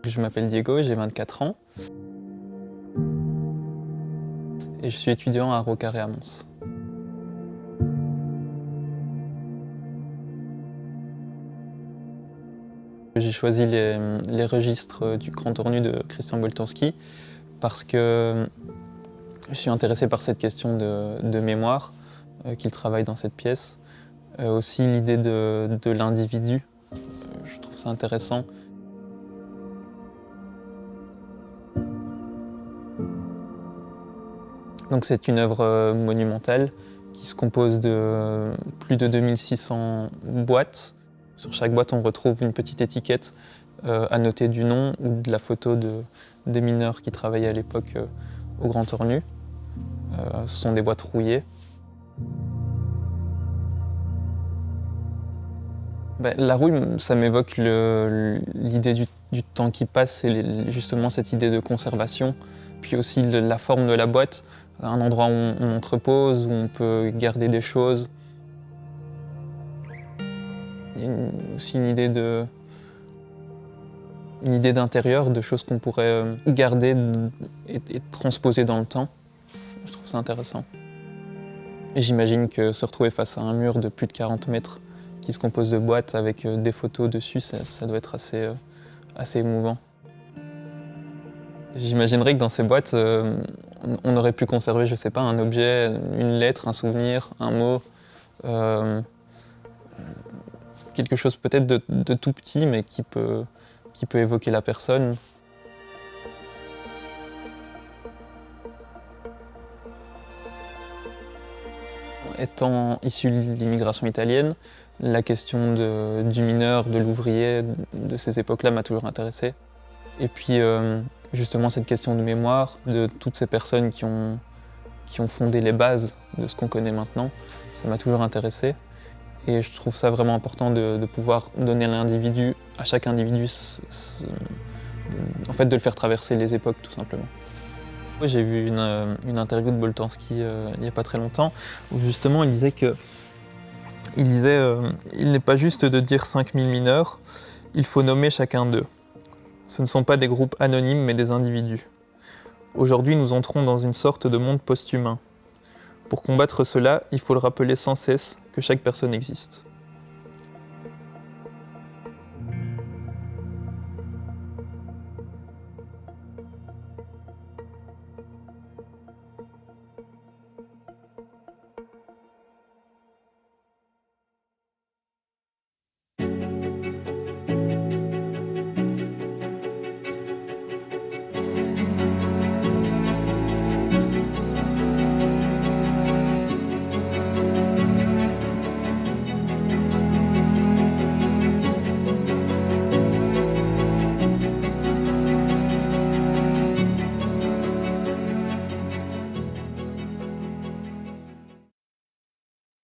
je m'appelle Diego, j'ai 24 ans. Et je suis étudiant à Rocaré à Mons. J'ai choisi les registres du Grand Tour nu de Christian Boltanski parce que je suis intéressé par cette question de mémoire qu'il travaille dans cette pièce. Aussi l'idée de l'individu, je trouve ça intéressant. Donc c'est une œuvre monumentale qui se compose de plus de 2600 boîtes. Sur chaque boîte, on retrouve une petite étiquette annotée du nom ou de la photo des mineurs qui travaillaient à l'époque au Grand Tour nu. Ce sont des boîtes rouillées. La rouille, ça m'évoque l'idée du temps qui passe et justement cette idée de conservation. Puis aussi la forme de la boîte, un endroit où on entrepose, où on peut garder des choses. Il y a aussi une idée d'intérieur, de choses qu'on pourrait garder et transposer dans le temps. Je trouve ça intéressant. Et j'imagine que se retrouver face à un mur de plus de 40 mètres qui se compose de boîtes avec des photos dessus, ça doit être assez émouvant. J'imaginerais que dans ces boîtes, on aurait pu conserver, je sais pas, un objet, une lettre, un souvenir, un mot, quelque chose peut-être de tout petit, mais qui peut évoquer la personne. Étant issu de l'immigration italienne, la question du mineur, de l'ouvrier, de ces époques-là m'a toujours intéressé. Et puis justement cette question de mémoire, de toutes ces personnes qui ont fondé les bases de ce qu'on connaît maintenant, ça m'a toujours intéressé. Et je trouve ça vraiment important de pouvoir donner à chaque individu, en fait de le faire traverser les époques tout simplement. J'ai vu une interview de Boltanski il n'y a pas très longtemps, où justement il disait il n'est pas juste de dire 5000 mineurs, il faut nommer chacun d'eux. Ce ne sont pas des groupes anonymes mais des individus. Aujourd'hui nous entrons dans une sorte de monde post-humain. Pour combattre cela, il faut le rappeler sans cesse que chaque personne existe.